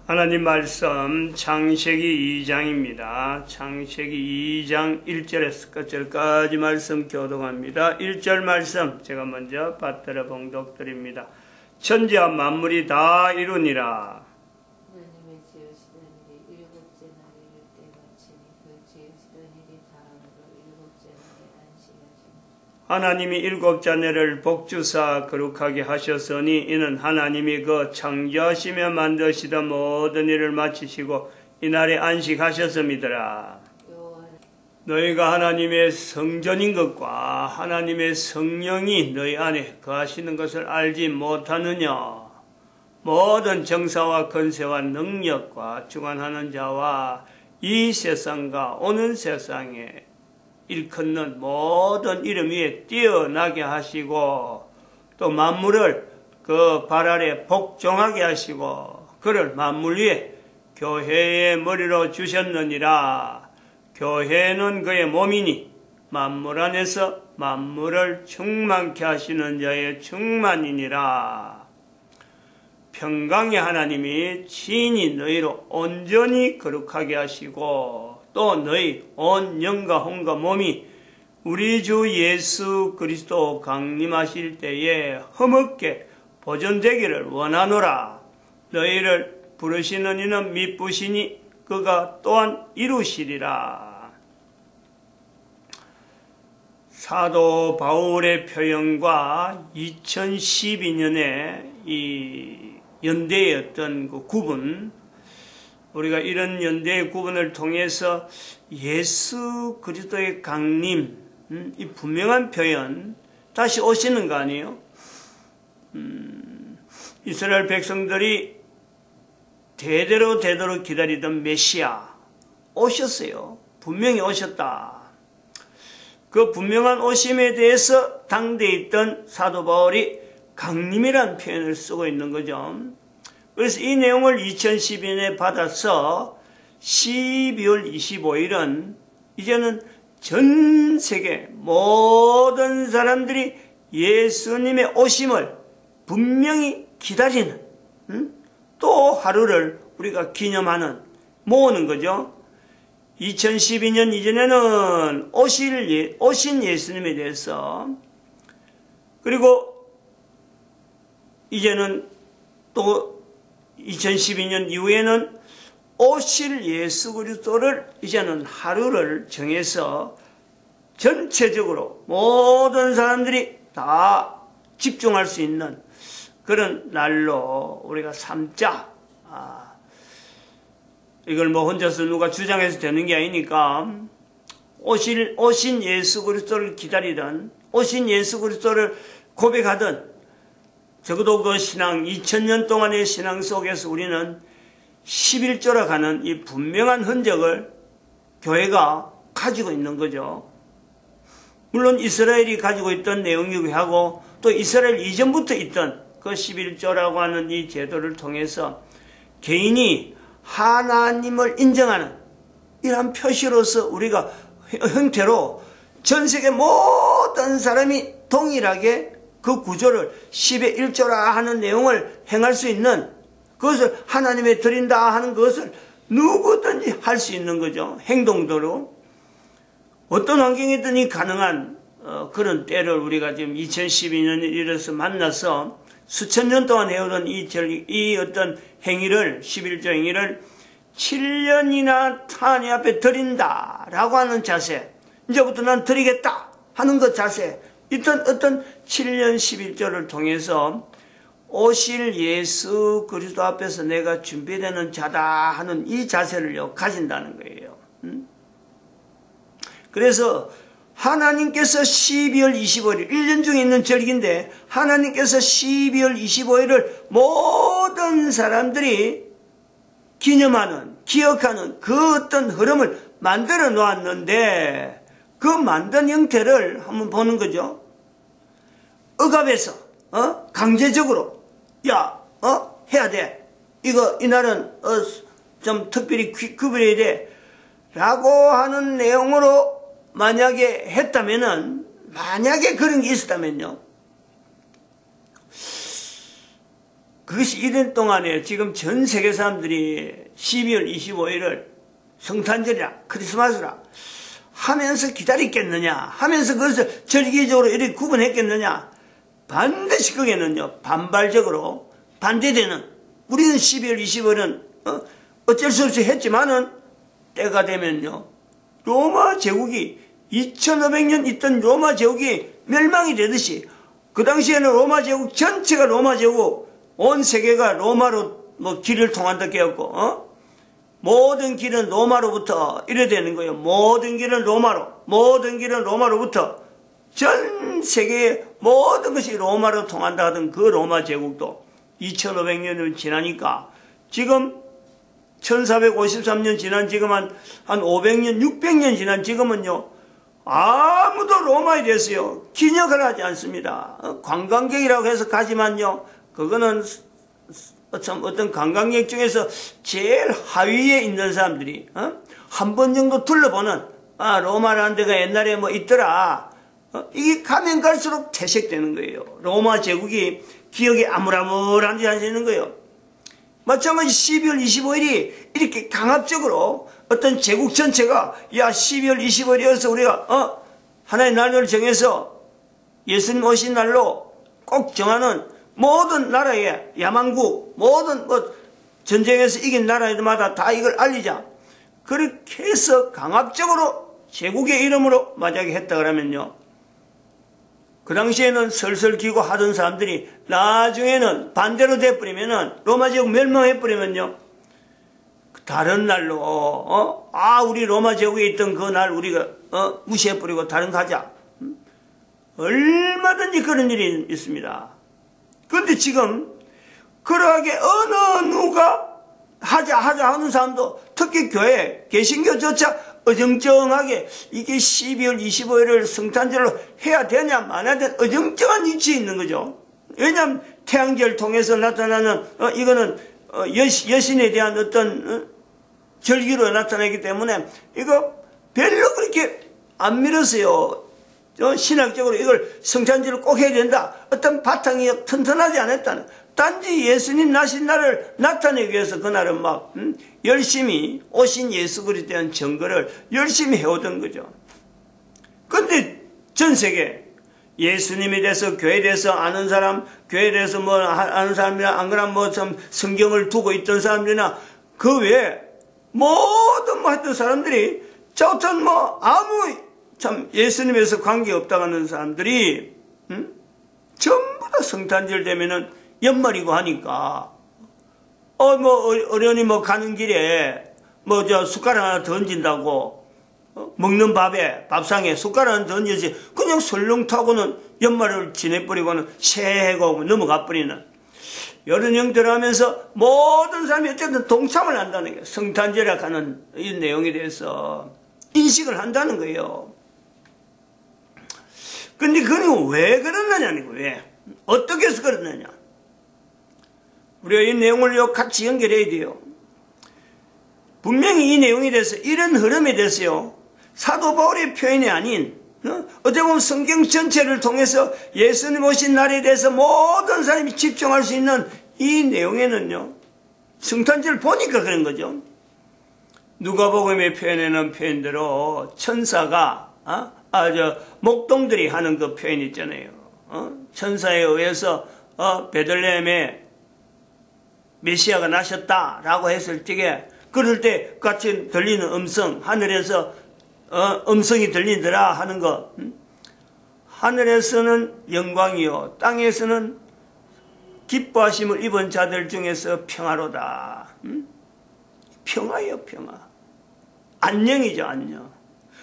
하나님 말씀 창세기 2장입니다. 창세기 2장 1절에서 끝절까지 말씀 교독합니다. 1절 말씀 제가 먼저 받들어 봉독드립니다. 천지와 만물이 다 이루니라. 하나님의 지으시던 일이 일곱째 날에 이를 때 마치니 그 지으시던 일이 다함으로 일곱째 날에 안식하시니 하나님이 일곱째 날을 복주사 거룩하게 하셨으니 이는 하나님이 그 창조하시며 만드시던 모든 일을 마치시고 이날에 안식하셨음이더라. 너희가 하나님의 성전인 것과 하나님의 성령이 너희 안에 거하시는 것을 알지 못하느냐. 모든 정사와 권세와 능력과 주관하는 자와 이 세상과 오는 세상에 일컫는 모든 이름 위에 뛰어나게 하시고 또 만물을 그 발 아래 복종하게 하시고 그를 만물 위에 교회의 머리로 주셨느니라. 교회는 그의 몸이니 만물 안에서 만물을 충만케 하시는 자의 충만이니라. 평강의 하나님이 친히 너희로 온전히 거룩하게 하시고 또 너희 온 영과 혼과 몸이 우리 주 예수 그리스도 강림하실 때에 흠없게 보존되기를 원하노라. 너희를 부르시는 이는 미쁘시니 그가 또한 이루시리라. 사도 바울의 표현과 2012년에 이 연대의 어떤 그 구분, 우리가 이런 연대의 구분을 통해서 예수 그리스도의 강림, 이 분명한 표현, 다시 오시는 거 아니에요? 이스라엘 백성들이 대대로 기다리던 메시아 오셨어요. 분명히 오셨다. 그 분명한 오심에 대해서 당대에 있던 사도 바울이 강림이라는 표현을 쓰고 있는 거죠. 그래서 이 내용을 2012년에 받아서 12월 25일은 이제는 전 세계 모든 사람들이 예수님의 오심을 분명히 기다리는 또 하루를 우리가 기념하는, 모으는 거죠. 2012년 이전에는 오신 예수님에 대해서, 그리고 이제는 또 2012년 이후에는 오실 예수 그리스도를 이제는 하루를 정해서 전체적으로 모든 사람들이 다 집중할 수 있는 그런 날로 우리가 삼자. 이걸 뭐 혼자서 누가 주장해서 되는 게 아니니까 오신 예수 그리스도를 기다리던, 오신 예수 그리스도를 고백하던, 적어도 그 신앙 2000년 동안의 신앙 속에서 우리는 11조라 가는 이 분명한 흔적을 교회가 가지고 있는 거죠. 물론 이스라엘이 가지고 있던 내용이기도 하고 또 이스라엘 이전부터 있던 그 11조라고 하는 이 제도를 통해서 개인이 하나님을 인정하는 이러한 표시로서 우리가 형태로 전 세계 모든 사람이 동일하게 그 구조를 10의 1조라 하는 내용을 행할 수 있는, 그것을 하나님에 드린다 하는 것을 누구든지 할 수 있는 거죠. 행동도로. 어떤 환경이든지 가능한 그런 때를 우리가 지금 2012년에 이르러서 만나서 수천 년 동안 해오던 이 어떤 행위를, 11조 행위를 7년이나 하나님 앞에 드린다라고 하는 자세, 이제부터 난 드리겠다 하는 것 자세, 어떤 7년 11조를 통해서 오실 예수 그리스도 앞에서 내가 준비되는 자다 하는 이 자세를 가진다는 거예요. 그래서 하나님께서 12월 25일, 1년 중에 있는 절기인데 하나님께서 12월 25일을 모든 사람들이 기념하는, 기억하는 그 어떤 흐름을 만들어 놓았는데 그 만든 형태를 한번 보는 거죠. 억압해서 강제적으로 해야 돼. 이날은 좀 특별히 구별해야 돼. 라고 하는 내용으로 만약에 했다면은, 만약에 그런 게 있었다면요. 그것이 1년 동안에 지금 전 세계 사람들이 12월 25일을 성탄절이라 크리스마스라 하면서 기다렸겠느냐 하면서 그것을 절기적으로 이렇게 구분했겠느냐. 반드시 거기에는요 반발적으로 반대되는, 우리는 12월 25일은 어쩔 수 없이 했지만은 때가 되면요 로마 제국이 2500년 있던 로마 제국이 멸망이 되듯이 그 당시에는 로마 제국 전체가 로마 제국, 온 세계가 로마로 길을 통한다 깨었고 모든 길은 로마로부터 이래 되는 거예요. 모든 길은 로마로부터 전 세계의 모든 것이 로마로 통한다 하던 그 로마 제국도 2500년을 지나니까 지금 1453년 지난 지금 한 500년 600년 지난 지금은요 아무도 로마에 대해서요 기억을 하지 않습니다. 관광객이라고 해서 가지만요 그거는 참 어떤 관광객 중에서 제일 하위에 있는 사람들이 한 번 정도 둘러보는 로마라는 데가 옛날에 뭐 있더라. 이게 가면 갈수록 퇴색되는 거예요. 로마 제국이 기억에 아물아물한지 앉아있는 거예요. 마찬가지 12월 25일이 이렇게 강압적으로 어떤 제국 전체가 12월 25일이어서 우리가 하나의 날을 정해서 예수님 오신 날로 꼭 정하는 모든 나라의 야망국, 모든 전쟁에서 이긴 나라들마다 다 이걸 알리자. 그렇게 해서 강압적으로 제국의 이름으로 만약에 했다 그러면요. 그 당시에는 설설 기고 하던 사람들이 나중에는 반대로 돼버리면은 로마 제국 멸망해버리면요. 다른 날로 우리 로마 제국에 있던 그 날 우리가 무시해버리고 다른 가자. 얼마든지 그런 일이 있습니다. 그런데 지금 그러하게 어느 누가 하자 하는 사람도 특히 교회 개신교조차 어정쩡하게 이게 12월 25일을 성탄절로 해야 되냐 마냐 된 어정쩡한 위치에 있는 거죠. 왜냐하면 태양절 통해서 나타나는 이거는 여신에 대한 어떤 절기로 나타나기 때문에 이거 별로 그렇게 안 밀었어요. 신학적으로 이걸 성탄절을 꼭 해야 된다. 어떤 바탕이 튼튼하지 않았다는. 단지 예수님 나신 날을 나타내기 위해서 그날은 막 열심히 오신 예수 그리스도에 대한 증거를 열심히 해오던 거죠. 그런데 전 세계 예수님에 대해서 교회에 대해서 아는 사람, 교회에 대해서 뭐 아는 사람이나 안 그러면 뭐 좀 성경을 두고 있던 사람들이나 그 외에 모든 뭐 했던 사람들이 저튼 뭐 아무 참 예수님에서 관계없다고 하는 사람들이 전부 다 성탄절 되면은 연말이고 하니까 뭐 어련히 뭐 가는 길에 뭐 숟가락 하나 던진다고 먹는 밥상에 숟가락 하나 던지지 그냥 설렁 타고는 연말을 지내버리고는 새해가 오고 넘어가 버리는 이런 형들 하면서 모든 사람이 어쨌든 동참을 한다는 거예요. 성탄절이라고 하는 이 내용에 대해서 인식을 한다는 거예요. 근데 그건 왜 그러느냐는 거예요. 왜? 어떻게 해서 그러느냐. 우리가 이 내용을 같이 연결해야 돼요. 분명히 이 내용에 대해서 이런 흐름에 대해서요. 사도 바울의 표현이 아닌 어떻게 보면 성경 전체를 통해서 예수님 오신 날에 대해서 모든 사람이 집중할 수 있는 이 내용에는요. 성탄절 보니까 그런 거죠. 누가복음의 표현에는 표현대로 천사가 목동들이 하는 그 표현 있잖아요. 천사에 의해서 베들레헴에 메시아가 나셨다라고 했을 적에 그럴 때 같이 들리는 음성, 하늘에서 음성이 들리더라 하는 거. 하늘에서는 영광이요 땅에서는 기뻐하심을 입은 자들 중에서 평화로다. 평화예요, 평화. 안녕이죠, 안녕.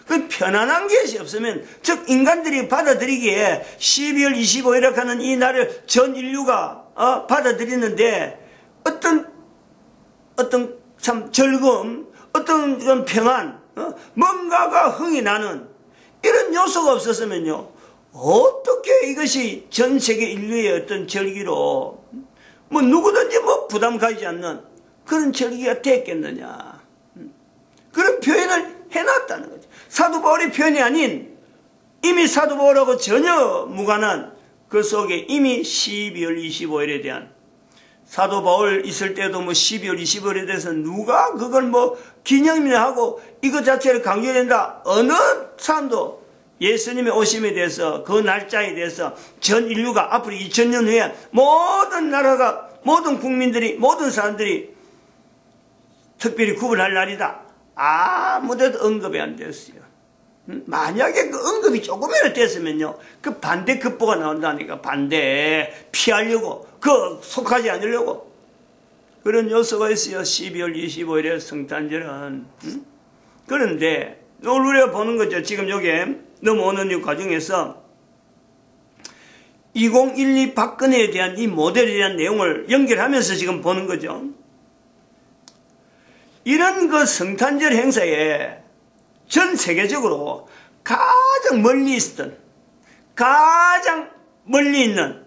그 편안한 것이 없으면, 즉 인간들이 받아들이기에 12월 25일이라고 하는 이 날을 전 인류가 받아들이는데 어떤 참 즐거움, 어떤 그런 평안, 뭔가가 흥이 나는 이런 요소가 없었으면요. 어떻게 이것이 전 세계 인류의 어떤 절기로 뭐 누구든지 뭐 부담 가지지 않는 그런 절기가 됐겠느냐. 그런 표현을 해놨다는 거죠. 사도 바울의 표현이 아닌 이미 사도 바울하고 전혀 무관한 그 속에 이미 12월 25일에 대한 사도 바울 있을 때도 뭐 12월 25일에 대해서 누가 그걸 뭐 기념이나 하고 이것 자체를 강조된다. 어느 사람도 예수님의 오심에 대해서 그 날짜에 대해서 전 인류가 앞으로 2000년 후에 모든 나라가 모든 국민들이 모든 사람들이 특별히 구분할 날이다. 아무데도 언급이 안 됐어요. 만약에 그 언급이 조금이라도 됐으면요, 그 반대 급보가 나온다니까. 반대 피하려고, 그 속하지 않으려고 그런 요소가 있어요. 12월 25일에 성탄절은. 그런데 오늘 우리가 보는 거죠. 지금 여기에 넘어오는 이 과정에서 2012 박근혜에 대한 이 모델에 대한 내용을 연결하면서 지금 보는 거죠. 이런 그 성탄절 행사에 전 세계적으로 가장 멀리 있었던, 가장 멀리 있는,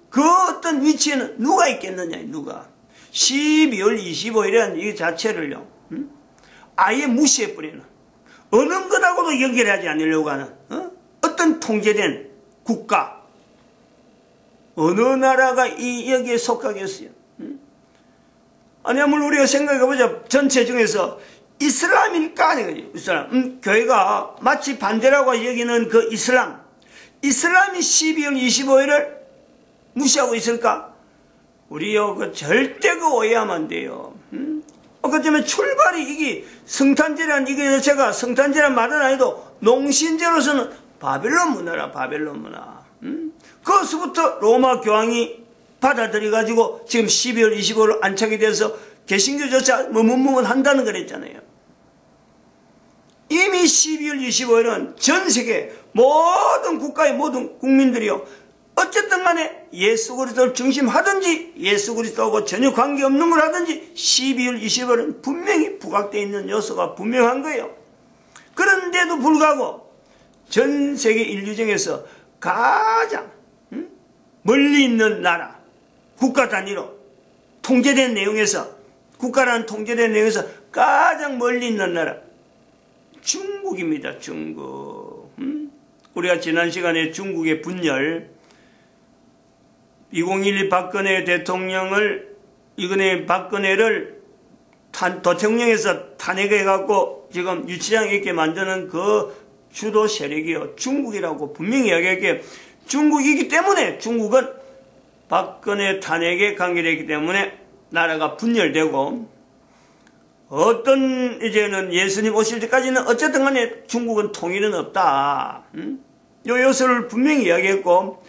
그 어떤 위치에는 누가 있겠느냐, 누가. 12월 25일이라는 이 자체를요, 아예 무시해버리는, 어느 것하고도 연결하지 않으려고 하는, 어떤 통제된 국가, 어느 나라가 여기에 속하겠어요? 아니, 한번 우리가 생각해보자. 전체 중에서 이슬람일까? 아니거든요. 이슬람. 교회가 마치 반대라고 여기는 그 이슬람이 12월 25일을 무시하고 있을까? 우리요, 그 절대 그 오해하면 안 돼요. 그 때문에 출발이 이게 성탄절이란 이게 자체가 성탄절이란 말은 아니도 농신제로서는 바벨론 문화라, 바벨론 문화. 그것부터 로마 교황이 받아들여가지고 지금 12월 25일 안착이 돼서 개신교조차 머뭇머뭇한다는 그랬잖아요. 이미 12월 25일은 전 세계 모든 국가의 모든 국민들이요, 어쨌든 간에 예수 그리스도를 중심하든지 예수 그리스도하고 전혀 관계없는 걸 하든지 12월 25일은 분명히 부각되어 있는 요소가 분명한 거예요. 그런데도 불구하고 전 세계 인류 중에서 가장 멀리 있는 나라, 국가 단위로 통제된 내용에서, 국가라는 통제된 내용에서 가장 멀리 있는 나라 중국입니다. 중국. 우리가 지난 시간에 중국의 분열, 2012 박근혜 대통령을, 이번에 박근혜를 대통령에서 탄핵해갖고 지금 유치장 있게 만드는 그 주도 세력이요, 중국이라고 분명히 이야기할게요. 중국이기 때문에, 중국은 박근혜 탄핵에 관계되기 때문에 나라가 분열되고, 어떤 이제는 예수님 오실 때까지는 어쨌든 간에 중국은 통일은 없다. 요 요소를 분명히 이야기했고,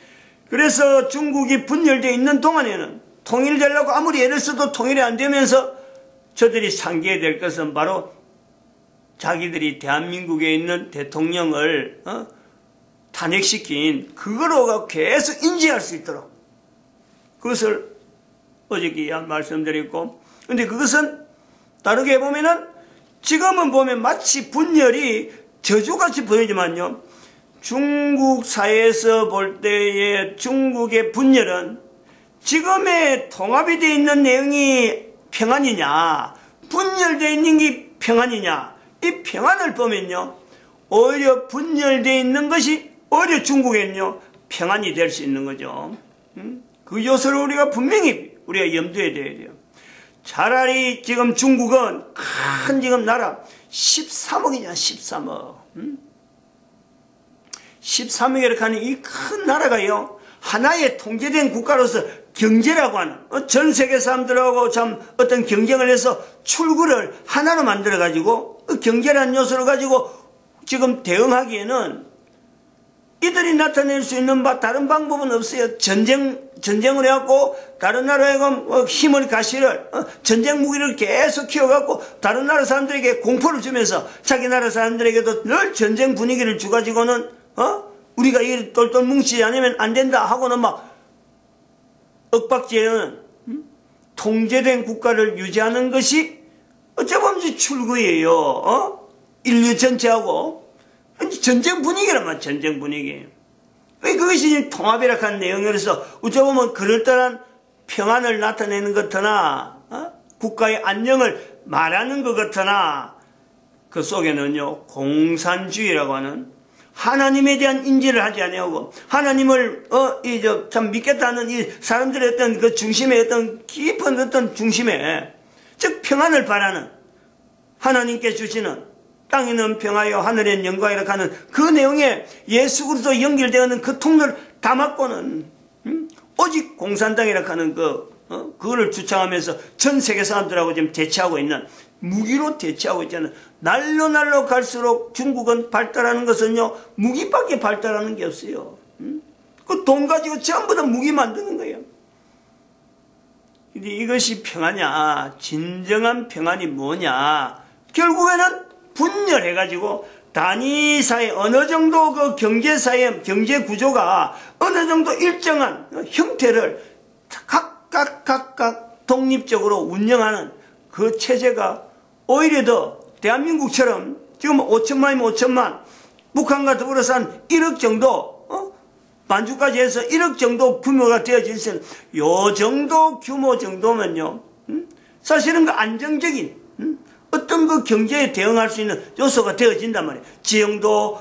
그래서 중국이 분열되어 있는 동안에는 통일되려고 아무리 애를 써도 통일이 안 되면서 저들이 상기해야 될 것은 바로 자기들이 대한민국에 있는 대통령을 탄핵시킨 그거로 계속 인지할 수 있도록, 그것을 어저께 말씀드렸고, 근데 그것은 다르게 보면은 지금은 보면 마치 분열이 저주같이 보이지만요, 중국 사회에서 볼 때의 중국의 분열은 지금의 통합이 되어 있는 내용이 평안이냐, 분열되어 있는 게 평안이냐, 이 평안을 보면요, 오히려 분열되어 있는 것이 오히려 중국에는요 평안이 될 수 있는 거죠. 그 요소를 우리가 분명히 우리가 염두에 둬야 돼요. 차라리 지금 중국은 큰 지금 나라 13억이냐 13억. 13억이라고 하는 이 큰 나라가요, 하나의 통제된 국가로서 경제라고 하는, 전 세계 사람들하고 참 어떤 경쟁을 해서 출구를 하나로 만들어 가지고 경제라는 요소를 가지고 지금 대응하기에는 이들이 나타낼 수 있는 다른 방법은 없어요. 전쟁을 해갖고 다른 나라에 힘을 가시를, 전쟁 무기를 계속 키워갖고 다른 나라 사람들에게 공포를 주면서 자기 나라 사람들에게도 늘 전쟁 분위기를 주가지고는 우리가 이 똘똘 뭉치지 않으면 안 된다 하고는 막 억박지어는 통제된 국가를 유지하는 것이 어쩌면 출구예요. 인류 전체하고 전쟁 분위기란 말이야, 전쟁 분위기. 그것이 통합이라고 하는 내용으로서 어쩌면 그럴듯한 평안을 나타내는 것 같으나, 국가의 안녕을 말하는 것 같으나, 그 속에는요, 공산주의라고 하는 하나님에 대한 인지를 하지 아니하고 하나님을 참 믿겠다는 이 사람들의 어떤 그 중심의 어떤 깊은 어떤 중심에, 즉 평안을 바라는, 하나님께 주시는 땅에 있는 평화요 하늘의 영광이라고 하는 그 내용에 예수 그리스도 연결되어있는 그 통로를 다 막고는 오직 공산당이라고 하는 그거를 주창하면서 전 세계 사람들하고 지금 대치하고 있는, 무기로 대치하고 있잖아요. 날로 갈수록 중국은 발달하는 것은요, 무기밖에 발달하는 게 없어요. 그 돈 가지고 전부 다 무기 만드는 거예요. 근데 이것이 평화냐, 진정한 평안이 뭐냐, 결국에는 분열해가지고 단위사회, 어느 정도 그 경제사회, 경제 구조가 어느 정도 일정한 형태를 각각 독립적으로 운영하는 그 체제가 오히려 더 대한민국처럼 지금 5천만이면 5천만, 북한과 더불어서 한 1억 정도, 만주까지 해서 1억 정도 규모가 되어질 수 있는 요 정도 규모 정도면요, 사실은 그 안정적인 어떤 그 경제에 대응할 수 있는 요소가 되어진단 말이에요. 지형도,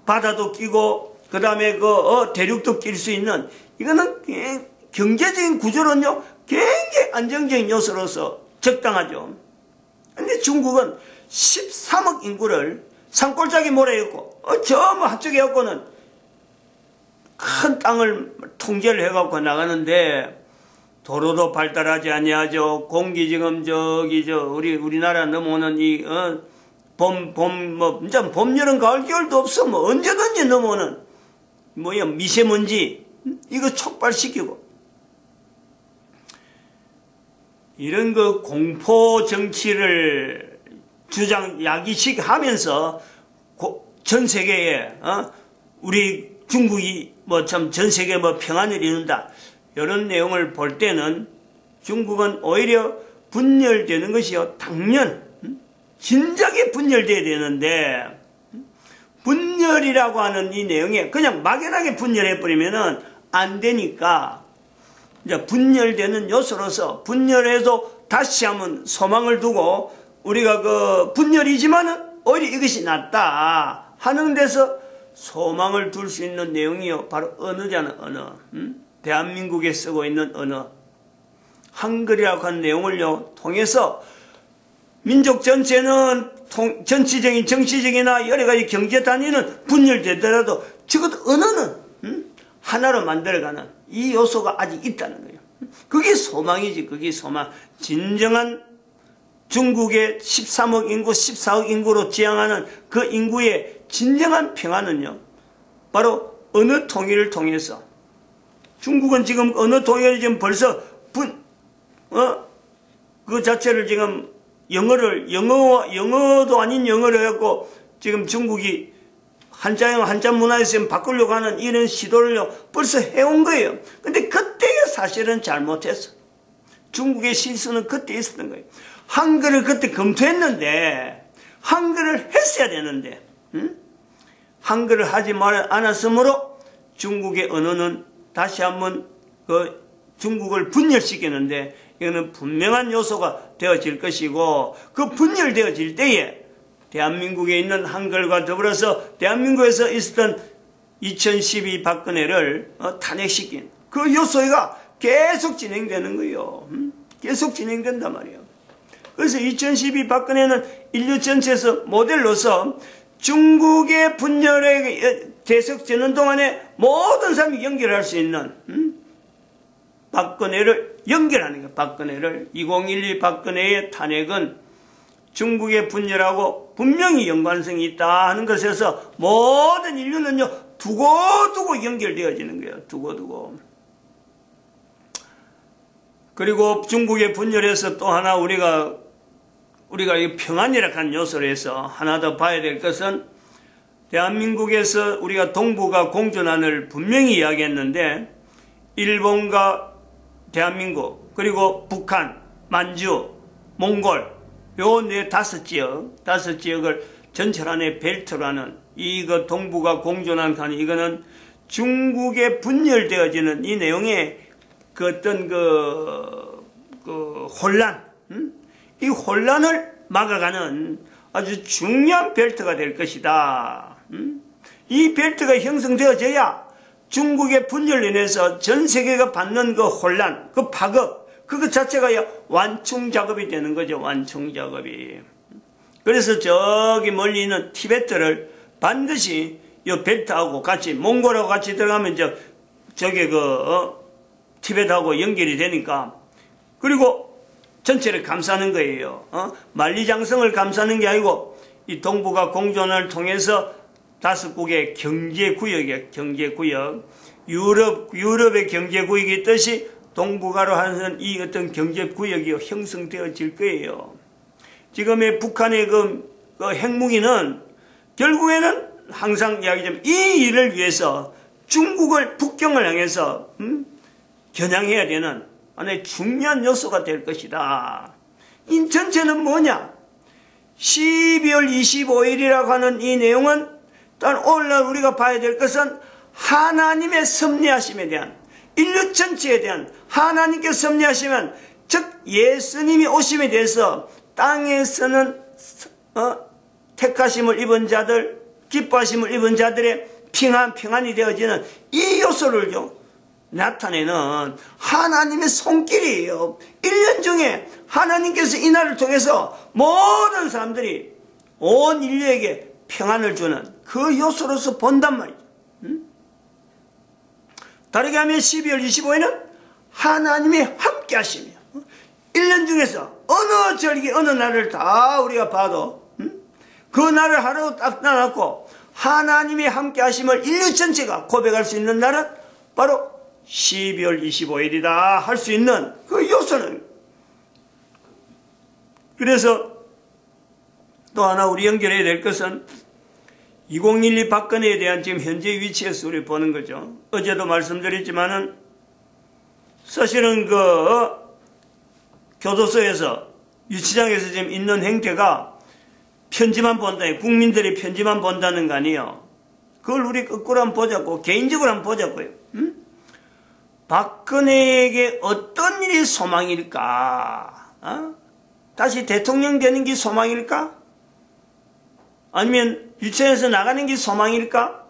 바다도 끼고, 그 다음에 대륙도 낄 수 있는, 이거는 경제적인 구조로는요, 굉장히 안정적인 요소로서 적당하죠. 근데 중국은 13억 인구를 산골짜기 모래였고, 한쪽에 갖고는 큰 땅을 통제를 해갖고 나가는데, 도로도 발달하지 아니하죠. 공기 지금 우리나라 넘어오는 봄, 여름, 가을, 겨울도 없어. 언제든지 넘어오는, 미세먼지, 이거 촉발시키고. 이런 공포 정치를 야기식 하면서 전 세계에, 우리 중국이 전 세계에 평안을 이룬다. 이런 내용을 볼 때는 중국은 오히려 분열되는 것이요, 진작에 분열돼야 되는데, 분열이라고 하는 이 내용에 그냥 막연하게 분열해버리면은 안 되니까, 이제 분열되는 요소로서 분열해도 다시 한번 소망을 두고, 우리가 분열이지만은 오히려 이것이 낫다 하는 데서 소망을 둘 수 있는 내용이요, 바로 언어잖아, 언어. 대한민국에 쓰고 있는 언어, 한글이라고 하는 내용을요 통해서 민족 전체는 정치적인, 정치적이나 여러 가지 경제 단위는 분열되더라도 적어도 언어는 하나로 만들어가는 이 요소가 아직 있다는 거예요. 그게 소망이지, 그게 소망. 진정한 중국의 13억 인구, 14억 인구로 지향하는 그 인구의 진정한 평화는요, 바로 언어 통일을 통해서. 중국은 지금 언어 통일이 지금 벌써 그 자체를 지금 영어도 아닌 영어를 해갖고 지금 중국이 한자 문화에서 지금 바꾸려고 하는 이런 시도를요 벌써 해온 거예요. 근데 그때가 사실은 잘못했어. 중국의 실수는 그때 있었던 거예요. 한글을 그때 검토했는데, 한글을 했어야 되는데, 한글을 하지 않았으므로 중국의 언어는 다시 한번 중국을 분열시키는데, 이거는 분명한 요소가 되어질 것이고, 그 분열되어질 때에 대한민국에 있는 한글과 더불어서 대한민국에서 있었던 2012 박근혜를 탄핵시킨 그 요소가 계속 진행되는 거예요. 계속 진행된단 말이에요. 그래서 2012 박근혜는 인류 전체에서 모델로서 중국의 분열에 계속되는 동안에 모든 사람이 연결할 수 있는 박근혜를 연결하는 거예요. 박근혜를 2012 박근혜의 탄핵은 중국의 분열하고 분명히 연관성이 있다 하는 것에서 모든 인류는요 두고두고 연결되어지는 거예요. 두고두고. 그리고 중국의 분열에서 또 하나 우리가 이 평안이라고 하는 요소로 해서 하나 더 봐야 될 것은, 대한민국에서 우리가 동북아 공존안을 분명히 이야기했는데, 일본과 대한민국, 그리고 북한, 만주, 몽골, 요 다섯 지역을 전철안의 벨트로 하는 이거 동북아 공존안 하는 이거는 중국에 분열되어지는 이 내용의 그 어떤 혼란, 이 혼란을 막아가는 아주 중요한 벨트가 될 것이다. 이 벨트가 형성되어져야 중국의 분열로 인해서 전 세계가 받는 그 혼란, 그 파급, 그것 자체가 완충 작업이 되는 거죠. 완충 작업이. 그래서 저기 멀리 있는 티베트를 반드시 이 벨트하고 같이, 몽골하고 같이 들어가면 저게 티베트하고 연결이 되니까. 그리고 전체를 감싸는 거예요. 만리장성을 감싸는 게 아니고 이 동북아 공존을 통해서 5국의 경제구역이에요. 경제구역. 유럽의 경제구역이 있듯이 동북아로 하는 이 어떤 경제구역이 형성되어질 거예요. 지금의 북한의 그 핵무기는 결국에는 항상 이야기하자면 이 일을 위해서 중국을 북경을 향해서 겨냥해야 되는 하나의 중요한 요소가 될 것이다. 이 전체는 뭐냐? 12월 25일이라고 하는 이 내용은 또한 오늘날 우리가 봐야 될 것은 하나님의 섭리하심에 대한, 인류 전체에 대한 하나님께 섭리하시면, 즉 예수님이 오심에 대해서 땅에서는 택하심을 입은 자들, 기뻐하심을 입은 자들의 평안이 되어지는 이 요소를 나타내는 하나님의 손길이에요. 1년 중에 하나님께서 이 날을 통해서 모든 사람들이 온 인류에게 평안을 주는 그 요소로서 본단 말이죠. 다르게 하면 12월 25일은 하나님이 함께 하시며, 1년 중에서 어느 절기 어느 날을 다 우리가 봐도 그 날을 하루 딱 나눠놓고 하나님이 함께 하심을 인류 전체가 고백할 수 있는 날은 바로 12월 25일이다 할 수 있는 그 요소는. 그래서 또 하나 우리 연결해야 될 것은 2012 박근혜에 대한 지금 현재 위치에서 우리 보는 거죠. 어제도 말씀드렸지만은 사실은 교도소에서 유치장에서 지금 있는 행태가 편지만 본다, 국민들이 편지만 본다는 거 아니에요. 그걸 우리 거꾸로 한번 보자고, 개인적으로 한번 보자고요. 박근혜에게 어떤 일이 소망일까? 다시 대통령 되는 게 소망일까? 아니면 유치원에서 나가는 게 소망일까?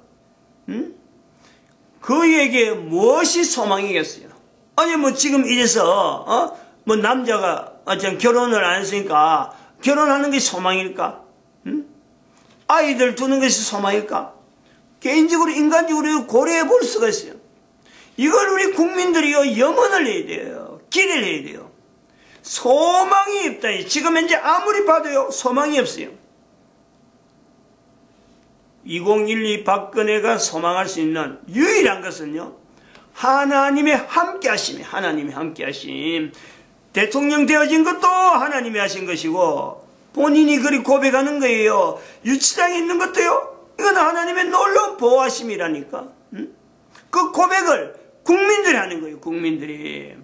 그에게 무엇이 소망이겠어요? 아니 지금 이래서 남자가 결혼을 안 했으니까 결혼하는 게 소망일까? 아이들 두는 것이 소망일까? 개인적으로 인간적으로 고려해 볼 수가 있어요. 이걸 우리 국민들이 염원을 해야 돼요. 기대를 해야 돼요. 소망이 없다. 지금 현재 아무리 봐도요 소망이 없어요. 2012 박근혜가 소망할 수 있는 유일한 것은요, 하나님의 함께하심. 하나님의 함께하심. 대통령 되어진 것도 하나님이 하신 것이고 본인이 그리 고백하는 거예요. 유치장에 있는 것도요, 이건 하나님의 놀라운 보호하심이라니까. 그 고백을 국민들이 하는 거예요. 국민들이.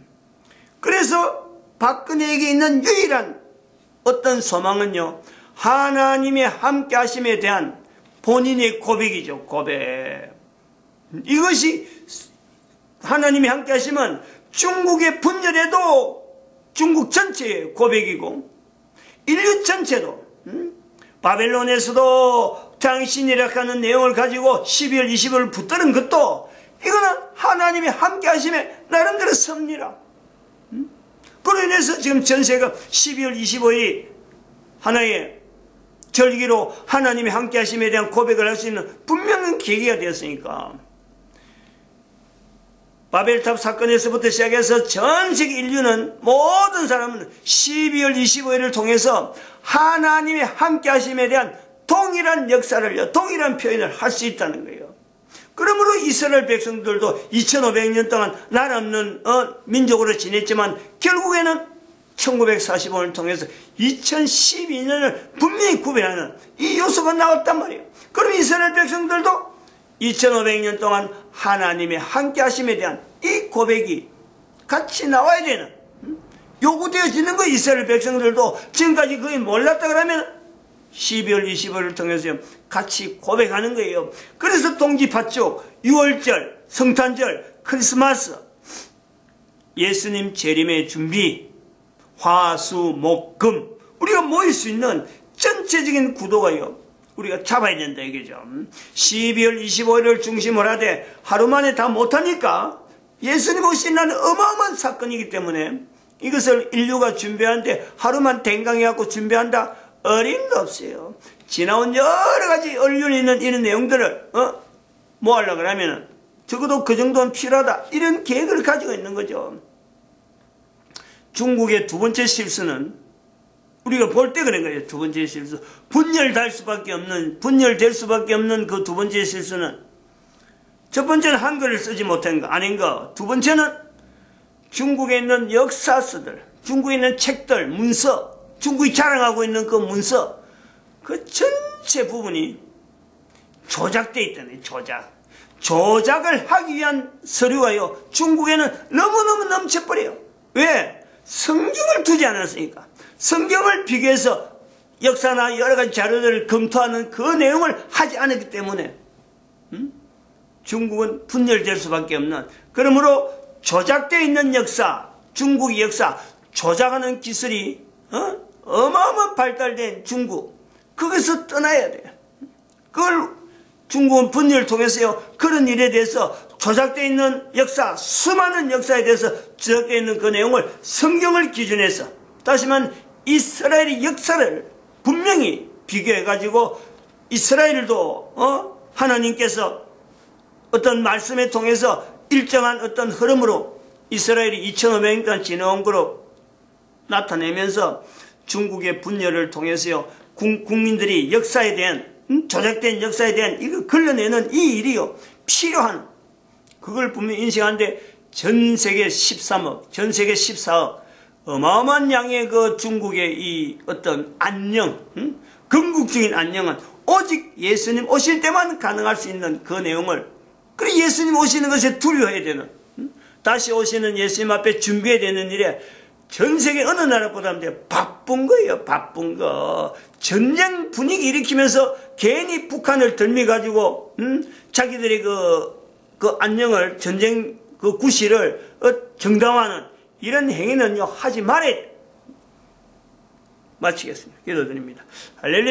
그래서 박근혜에게 있는 유일한 어떤 소망은요, 하나님의 함께하심에 대한 본인의 고백이죠. 고백. 이것이 하나님이 함께하시면 중국의 분열에도 중국 전체의 고백이고 인류 전체도 바벨론에서도 당신이라 하는 내용을 가지고 12월 20일을 붙드는 것도 이거는 하나님이 함께하심에 나름대로 섭리라. 그로 인해서 지금 전세가 12월 25일이 하나의 절기로 하나님이 함께하심에 대한 고백을 할 수 있는 분명한 계기가 되었으니까, 바벨탑 사건에서부터 시작해서 전 세계 인류는, 모든 사람은 12월 25일을 통해서 하나님의 함께하심에 대한 동일한 역사를, 동일한 표현을 할 수 있다는 거예요. 그러므로 이스라엘 백성들도 2500년 동안 나라 없는 민족으로 지냈지만 결국에는 1945년을 통해서 2012년을 분명히 구별하는 이 요소가 나왔단 말이에요. 그럼 이스라엘 백성들도 2500년 동안 하나님의 함께하심에 대한 이 고백이 같이 나와야 되는, 요구되어지는 거. 이스라엘 백성들도 지금까지 그게 몰랐다 그러면 12월 25일을 통해서 같이 고백하는 거예요. 그래서 동지파축, 6월절, 성탄절, 크리스마스, 예수님 재림의 준비, 화, 수, 목, 금, 우리가 모일 수 있는 전체적인 구도가요, 우리가 잡아야 된다 이거죠. 12월 25일을 중심으로 하되 하루 만에 다 못하니까 예수님 오신다는 어마어마한 사건이기 때문에 이것을 인류가 준비하는데 하루만 댕강해갖고 준비한다? 어림도 없어요. 지나온 여러 가지 언론에 있는 이런 내용들을 뭐 하려고 그러면은 적어도 그 정도는 필요하다. 이런 계획을 가지고 있는 거죠. 중국의 두 번째 실수는 우리가 볼 때 그런 거예요. 두 번째 실수. 분열될 수밖에 없는 그 두 번째 실수는 첫 번째는 한글을 쓰지 못한 거 아닌 거. 두 번째는 중국에 있는 역사서들, 중국에 있는 책들, 문서, 중국이 자랑하고 있는 그 문서, 그 전체 부분이 조작되어 있다네. 조작을 하기 위한 서류가요. 중국에는 너무너무 넘쳐버려요. 왜? 성경을 두지 않았으니까. 성경을 비교해서 역사나 여러 가지 자료들을 검토하는 그 내용을 하지 않았기 때문에 중국은 분열될 수밖에 없는, 그러므로 조작되어 있는 역사, 중국의 역사, 조작하는 기술이 어마어마한 발달된 중국, 거기서 떠나야 돼요. 그걸 중국은 분열을 통해서요, 그런 일에 대해서 조작되어 있는 역사, 수많은 역사에 대해서 조작되어 있는 그 내용을 성경을 기준해서, 다시 말하면 이스라엘의 역사를 분명히 비교해가지고 이스라엘도 하나님께서 어떤 말씀에 통해서 일정한 어떤 흐름으로 이스라엘이 2500년 동안 지나온 거로 나타내면서 중국의 분열을 통해서요, 국민들이 역사에 대한, 조작된 역사에 대한 이거 걸러내는 이 일이요, 필요한, 그걸 분명히 인식하는데 전 세계 13억, 전 세계 14억, 어마어마한 양의 그 중국의 이 어떤 안녕, 궁극적인 안녕은 오직 예수님 오실 때만 가능할 수 있는 그 내용을, 그리고 예수님 오시는 것에 두려워해야 되는, 다시 오시는 예수님 앞에 준비해야 되는 일에 전 세계 어느 나라보다 바쁜 거예요. 바쁜 거. 전쟁 분위기 일으키면서 괜히 북한을 덜미가지고 자기들의 그 안녕을, 전쟁 그 구실을 정당화하는 이런 행위는요 하지 말아야 돼요. 마치겠습니다. 기도드립니다. 할렐루야.